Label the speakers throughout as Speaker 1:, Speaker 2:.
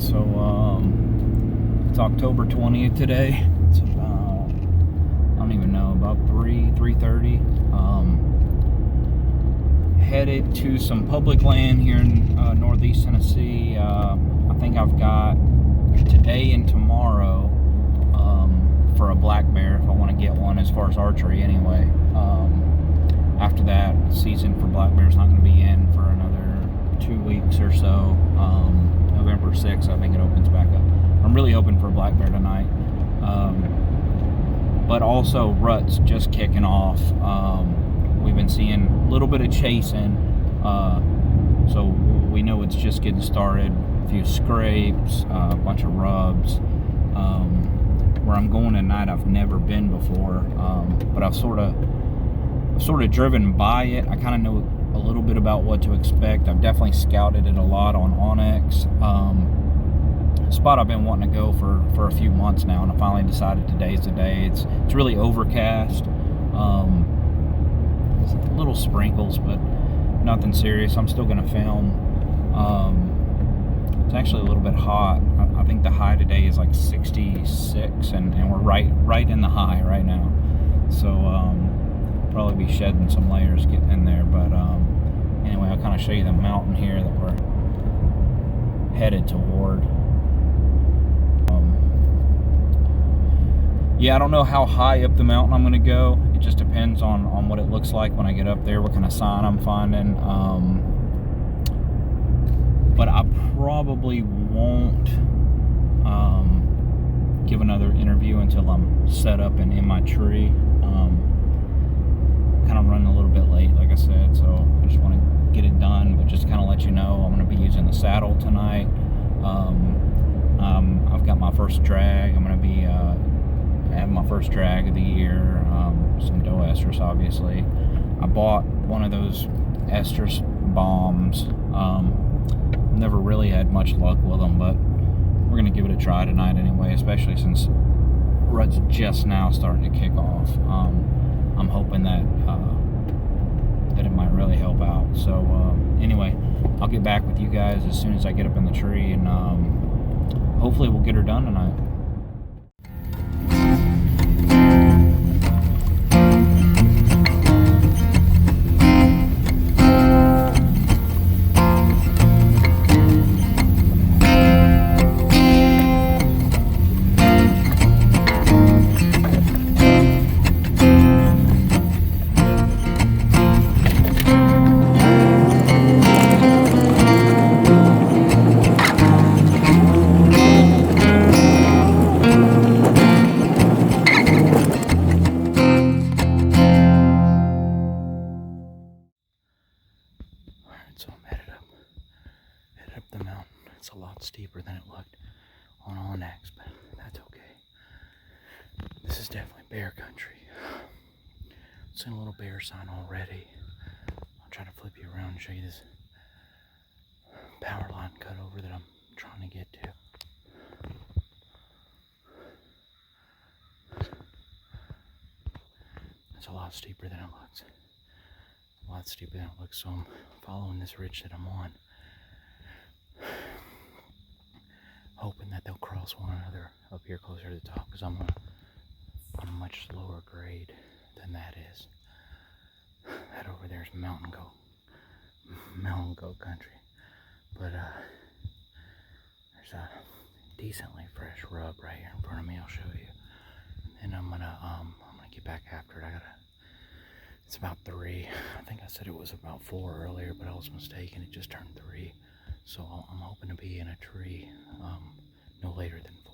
Speaker 1: so it's October 20th today. It's about, I don't even know, about 3:30. Headed to some public land here in northeast Tennessee. I think I've got today and tomorrow for a black bear, if I want to get one, as far as archery anyway. After that, season for black bear's not going to be in for another 2 weeks or so. November 6th, I think it opens back up. I'm really hoping for a black bear tonight. But also rut's just kicking off. We've been seeing a little bit of chasing, so we know it's just getting started. A few scrapes, a bunch of rubs. Where I'm going tonight, I've never been before, but I've sort of driven by it. I kind of know a little bit about what to expect. I've definitely scouted it a lot on Onyx. Spot I've been wanting to go for a few months now, and I finally decided today's the day. It's really overcast. Little sprinkles, but nothing serious. I'm still going to film. It's actually a little bit hot. I think the high today is like 66, and we're right in the high right now. So probably be shedding some layers getting in there. But anyway, I'll kind of show you the mountain here that we're headed toward. Yeah, I don't know how high up the mountain I'm going to go. It just depends on what it looks like when I get up there, what kind of sign I'm finding. But I probably won't give another interview until I'm set up and in my tree. Kind of running a little bit late, like I said, so I just want to get it done, but just kind of let you know I'm going to be using the saddle tonight. I've got my first drag. I'm going to be having my first drag of the year, some doe estrus, obviously. I bought one of those estrus bombs. Never really had much luck with them, but we're going to give it a try tonight anyway, especially since rut's just now starting to kick off. I'm hoping that it might really help out. So anyway, I'll get back with you guys as soon as I get up in the tree, and hopefully we'll get her done tonight. So I'm headed up the mountain. It's a lot steeper than it looked on Onyx, but that's okay. This is definitely bear country. I've seen a little bear sign already. I'll try to flip you around and show you this power line cut over that I'm trying to get to. It's a lot steeper than it looks. A lot steeper than it looks, so I'm following this ridge that I'm on, hoping that they'll cross one another up here closer to the top, because I'm on a much lower grade than that is. That over there is mountain goat country, but there's a decently fresh rub right here in front of me. I'll show you, and I'm gonna get back after it. It's about 3. I think I said it was about 4 earlier, but I was mistaken. It just turned 3. So I'm hoping to be in a tree no later than 4.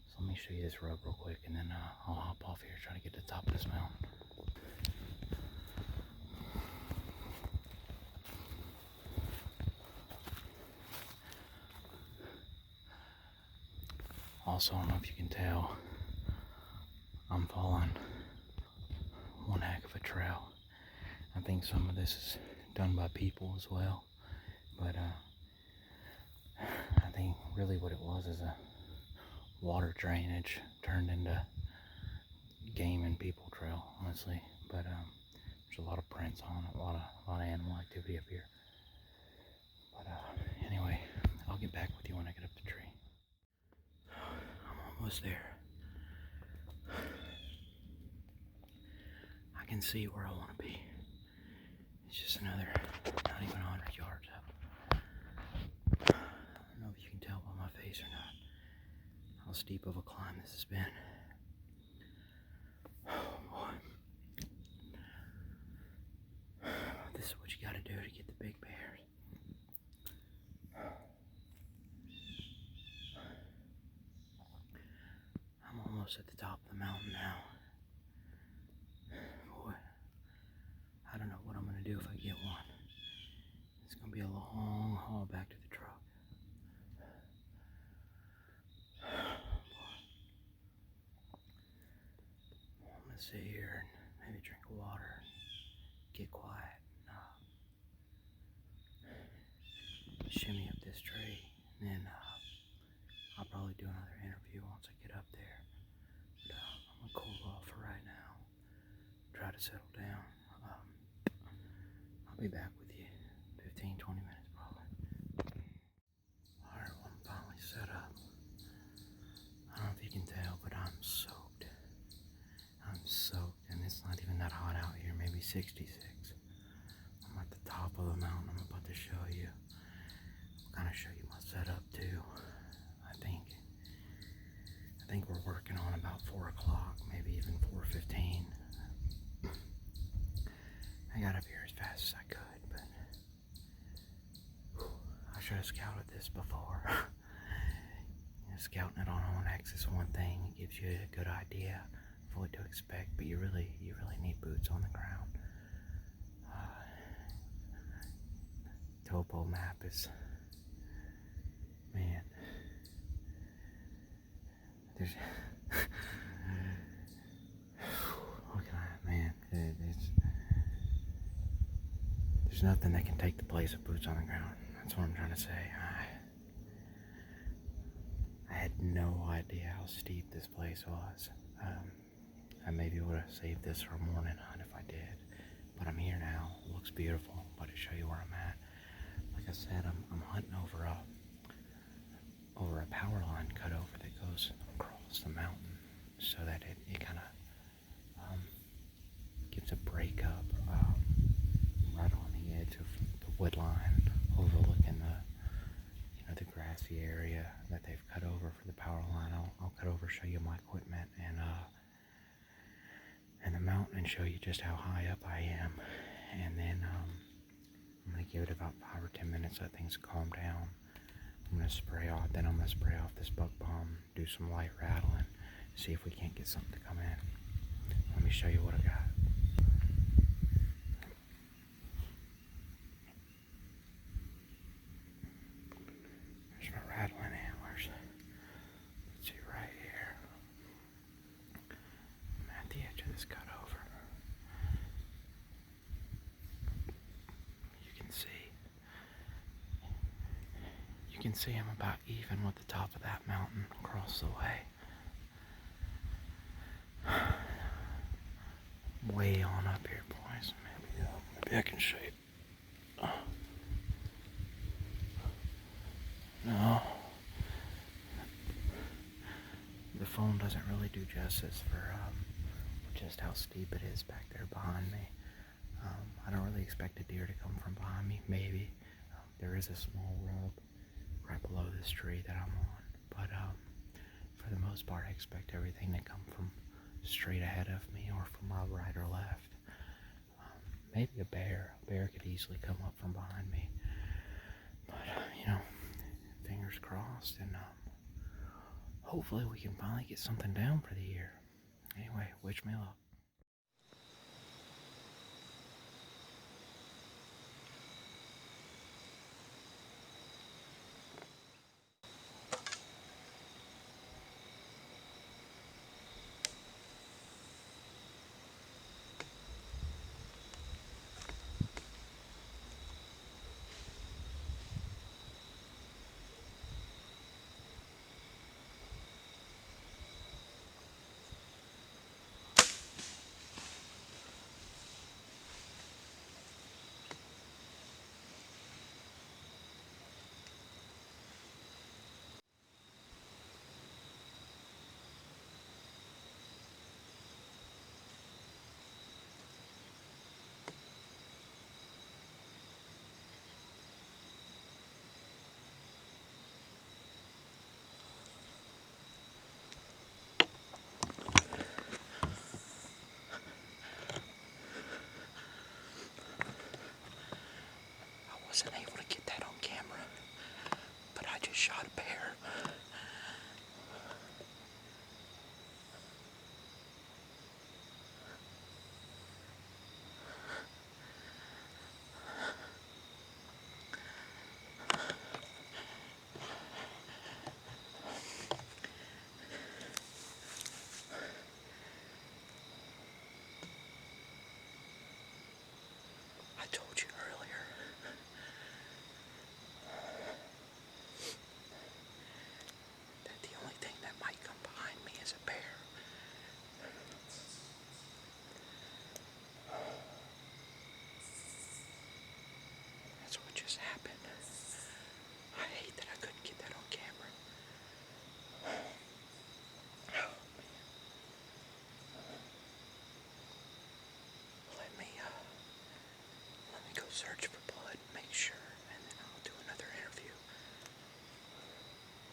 Speaker 1: So let me show you this rub real quick, and then I'll hop off here, try to get to the top of this mountain. Also, I don't know if you can tell, I'm following one heck of a trail. I think some of this is done by people as well, but I think really what it was is a water drainage turned into game and people trail, honestly. But there's a lot of prints on it, a lot of animal activity up here. But anyway, I'll get back with you when I get up the almost there. I can see where I want to be. It's just another, not even 100 yards up. I don't know if you can tell by my face or not how steep of a climb this has been. Oh boy. This is what you gotta do to get the big bears. I'm almost at the top of the mountain now. Boy, I don't know what I'm gonna do if I get one. It's gonna be a long haul back to the truck. I'm gonna sit here and maybe drink water, get quiet, shimmy up this tree, and then I'll probably do another interview once I get up there. But I'm gonna cool off for right now, try to settle down. I'll be back with you 15-20 minutes probably. Alright, well, I'm finally set up. I don't know if you can tell, but I'm soaked. I'm soaked, and it's not even that hot out here, maybe 66. I'm at the top of the mountain. I'm about to show you. I'll kind of show you my setup too. I think we're working on about 4 o'clock, maybe even 4:15. I got up here as fast as I could, but I should have scouted this before. Scouting it on OnX is one thing; it gives you a good idea of what to expect, but you really need boots on the ground. Topo map is, man. Looking at it, man, there's nothing that can take the place of boots on the ground. That's what I'm trying to say. I had no idea how steep this place was. I maybe would have saved this for a morning hunt if I did, but I'm here now. It looks beautiful, but to show you where I'm at, like I said, I'm hunting over a power line cut over that goes across the mountain, so that it kind of gives a break up right on the edge of the wood line, overlooking the grassy area that they've cut over for the power line. I'll cut over, show you my equipment and the mountain, and show you just how high up I am, and then I'm gonna give it about 5 or 10 minutes, let things calm down. I'm gonna spray off this buck bomb, do some light rattling, see if we can't get something to come in. Let me show you what I got. There's my rattling antlers. Let's see right here. I'm at the edge of this cut over. You can see I'm about even with the top of that mountain across the way. Way on up here, boys. Maybe I can show you. No. The phone doesn't really do justice for just how steep it is back there behind me. I don't really expect a deer to come from behind me. Maybe. There is a small rub right below this tree that I'm on. But for the most part, I expect everything to come from straight ahead of me or from my right or left. Maybe a bear. A bear could easily come up from behind me. But, fingers crossed, and hopefully we can finally get something down for the year. Anyway, wish me luck. wasn't able to get that on camera, but I just shot a bear. I told you earlier that the only thing that might come behind me is a bear. That's what just happened. I hate that I couldn't get that on camera. Oh, man. Let me go search for blood and make sure, and then I'll do another interview.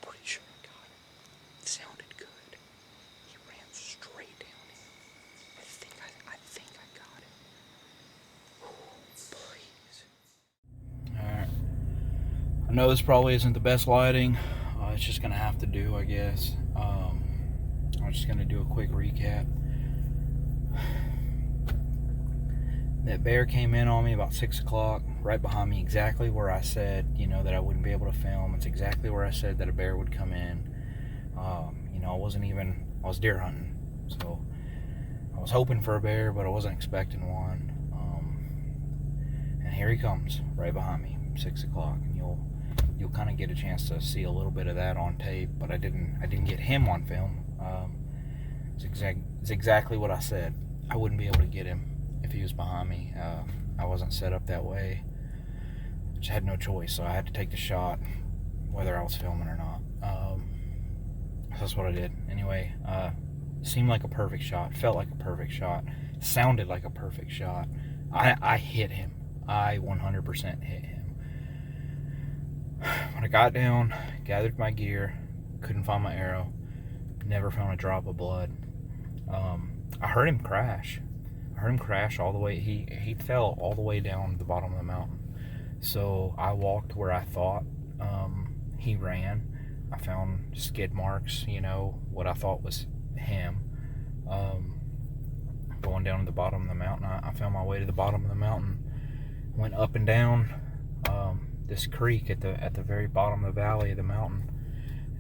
Speaker 1: Pretty sure I got it. It sounded good. He ran straight down here. I think I got it. Oh, please. Alright. I know this probably isn't the best lighting. It's just gonna have to do, I guess. I'm just gonna do a quick recap. That bear came in on me about 6 o'clock, right behind me, exactly where I said, that I wouldn't be able to film. It's exactly where I said that a bear would come in. I was deer hunting, so I was hoping for a bear, but I wasn't expecting one. And here he comes, right behind me, 6 o'clock, and you'll kind of get a chance to see a little bit of that on tape, but I didn't get him on film. It's exactly what I said. I wouldn't be able to get him if he was behind me. I wasn't set up that way. I just had no choice, so I had to take the shot, whether I was filming or not. That's what I did. Anyway, seemed like a perfect shot, felt like a perfect shot, sounded like a perfect shot. I hit him. I 100% hit him. When I got down, gathered my gear, couldn't find my arrow, never found a drop of blood. I heard him crash. All the way. He fell all the way down the bottom of the mountain. So I walked where I thought he ran. I found skid marks, what I thought was him. Going down to the bottom of the mountain. I found my way to the bottom of the mountain. Went up and down this creek at the very bottom of the valley of the mountain.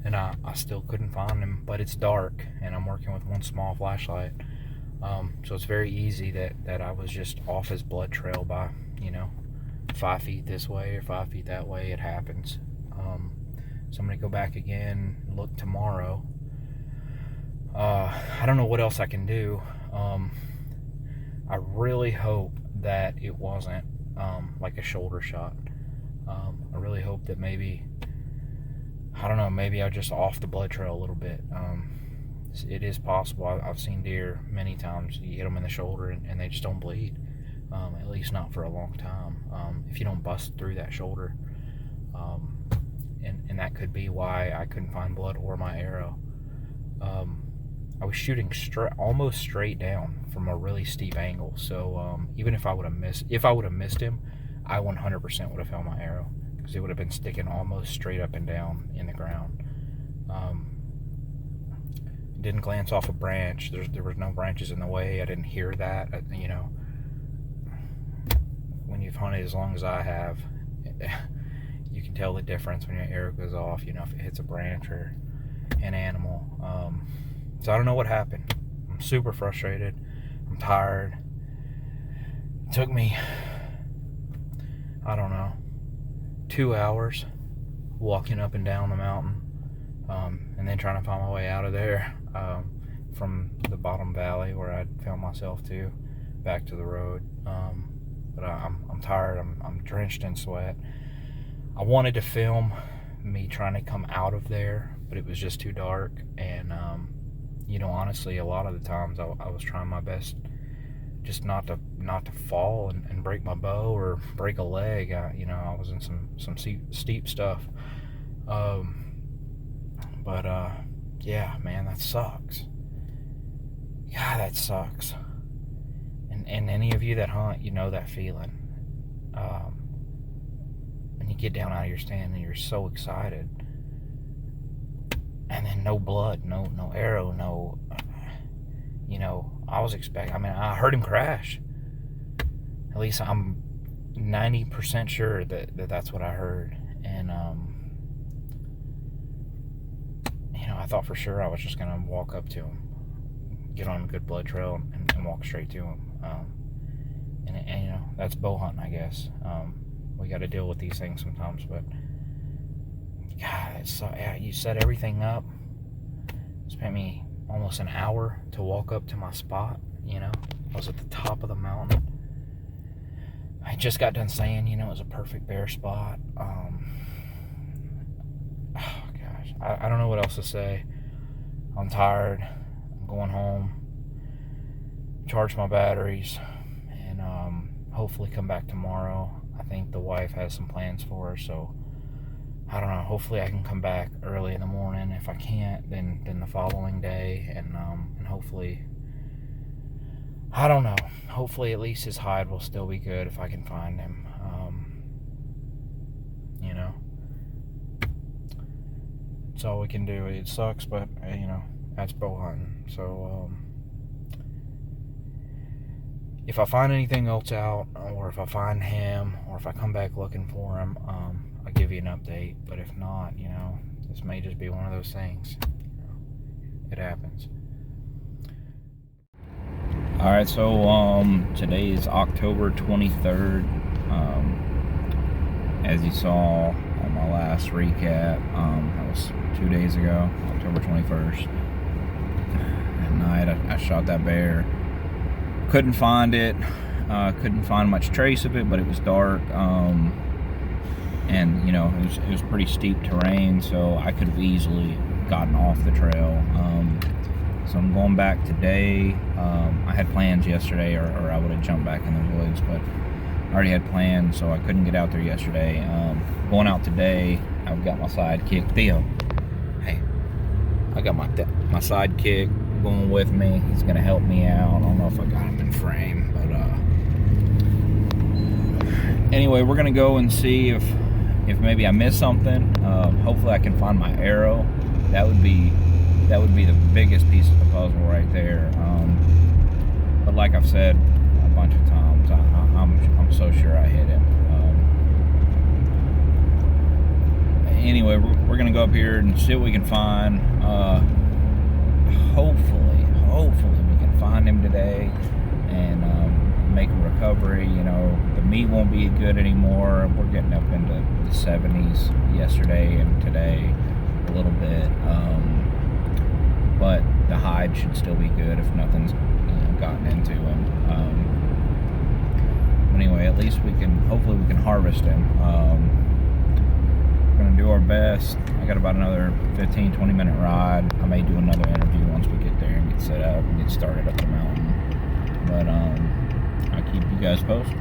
Speaker 1: And I still couldn't find him, but it's dark, and I'm working with one small flashlight. So it's very easy that I was just off his blood trail by, 5 feet this way or 5 feet that way. It happens. So I'm going to go back again, look tomorrow. I don't know what else I can do. I really hope that it wasn't like a shoulder shot. I really hope that maybe I just off the blood trail a little bit. It is possible. I've seen deer many times. You hit them in the shoulder and they just don't bleed, at least not for a long time, if you don't bust through that shoulder. And that could be why I couldn't find blood or my arrow. I was shooting almost straight down from a really steep angle, so even if I would have missed him, I 100% would have found my arrow, because it would have been sticking almost straight up and down in the ground. Didn't glance off a branch. There was no branches in the way. I didn't hear that. When you've hunted as long as I have, you can tell the difference when your arrow goes off, if it hits a branch or an animal. So I don't know what happened. I'm super frustrated. I'm tired. It took me, 2 hours walking up and down the mountain, and then trying to find my way out of there, from the bottom valley where I'd found myself to, back to the road. But I'm tired. I'm drenched in sweat. I wanted to film me trying to come out of there, but it was just too dark. And honestly, a lot of the times I was trying my best just not to fall and break my bow or break a leg. I was in some steep stuff. Yeah, man, that sucks. Yeah, that sucks. And any of you that hunt, you know that feeling. and you get down out of your stand and you're so excited, and then no blood, no arrow, no, I was expecting, I heard him crash. At least I'm 90% sure that that's what I heard. And I thought for sure I was just gonna walk up to him, get on a good blood trail, and walk straight to him. And that's bow hunting, I guess. We got to deal with these things sometimes, but God, it's so, yeah, you set everything up. It spent me almost an hour to walk up to my spot. I was at the top of the mountain. I just got done saying, it was a perfect bear spot. Oh gosh, I don't know what else to say. I'm tired. I'm going home, charge my batteries, and hopefully come back tomorrow. I think the wife has some plans for her, so I don't know. Hopefully I can come back early in the morning. If I can't, then the following day, and hopefully, I don't know. Hopefully at least his hide will still be good if I can find him. It's all we can do. It sucks, but that's bow hunting. So if I find anything else out, or if I find him, or if I come back looking for him, I'll give you an update. But if not, this may just be one of those things. It happens. Alright, so today is October 23rd. As you saw on my last recap, that was 2 days ago, October 21st. At night, I shot that bear. Couldn't find it. Couldn't find much trace of it, but it was dark. And it was pretty steep terrain, so I could have easily gotten off the trail. So I'm going back today. I had plans yesterday, or I would have jumped back in the woods, but I already had plans, so I couldn't get out there yesterday. Going out today, I've got my sidekick, Theo. Hey, I got my sidekick going with me. He's gonna help me out. I don't know if I got him in frame, but anyway, we're gonna go and see if maybe I missed something. Hopefully I can find my arrow. That would be the biggest piece of the puzzle right there. But like I've said a bunch of times, I'm so sure I hit him. Anyway, we're gonna go up here and see what we can find. Hopefully we can find him today and make a recovery. The meat won't be good anymore. We're getting up into the 70s yesterday and today a little bit. But the hide should still be good if nothing's gotten into him. But anyway, at least hopefully we can harvest him. We're gonna do our best. I got about another 15-20 minute ride. I may do another interview once we get there and get set up and get started up the mountain. But I'll keep you guys posted.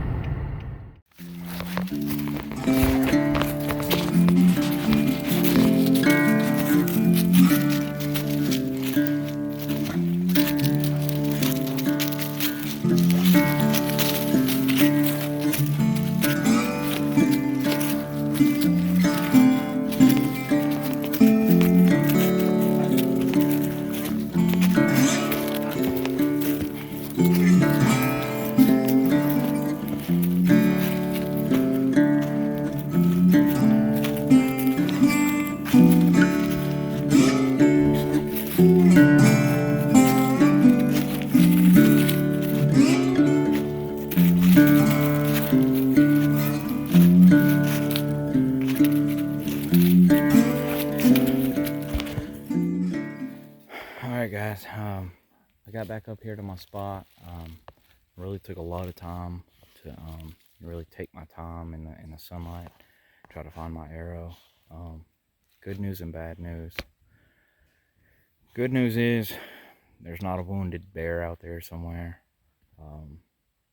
Speaker 1: Alright guys, I got back up here to my spot. Really took a lot of time to really take my time in the sunlight, try to find my arrow. Good news and bad news. Good news is there's not a wounded bear out there somewhere.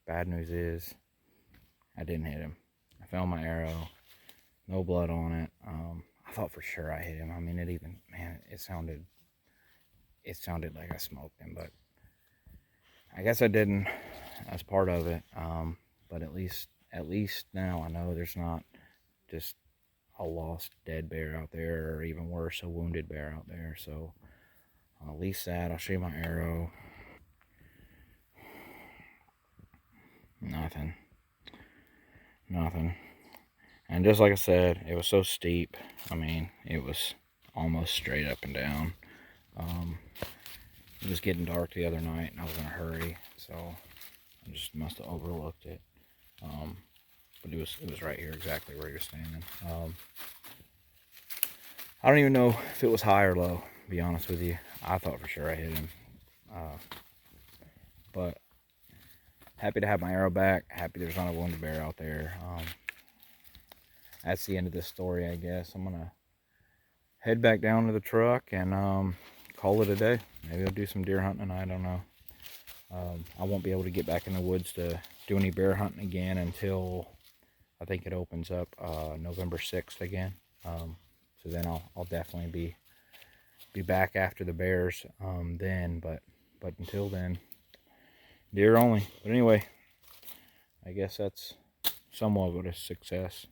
Speaker 1: Bad news is I didn't hit him. I found my arrow, no blood on it. I thought for sure I hit him. It sounded like I smoked him, but I guess I didn't. That's part of it. But at least now I know there's not just a lost dead bear out there, or even worse, a wounded bear out there. So at least that. I'll show you my arrow. Nothing. Nothing. And just like I said, it was so steep. I mean, it was almost straight up and down. It was getting dark the other night, and I was in a hurry, so I just must have overlooked it. But it was right here, exactly where he was standing. I don't even know if it was high or low, to be honest with you. I thought for sure I hit him. But happy to have my arrow back. Happy there's not a wounded bear out there. That's the end of this story, I guess. I'm gonna head back down to the truck and call it a day. Maybe I'll do some deer hunting tonight. I don't know. I won't be able to get back in the woods to do any bear hunting again until I think it opens up November 6th again. So then I'll definitely be back after the bears then. But until then, deer only. But anyway, I guess that's somewhat of a success.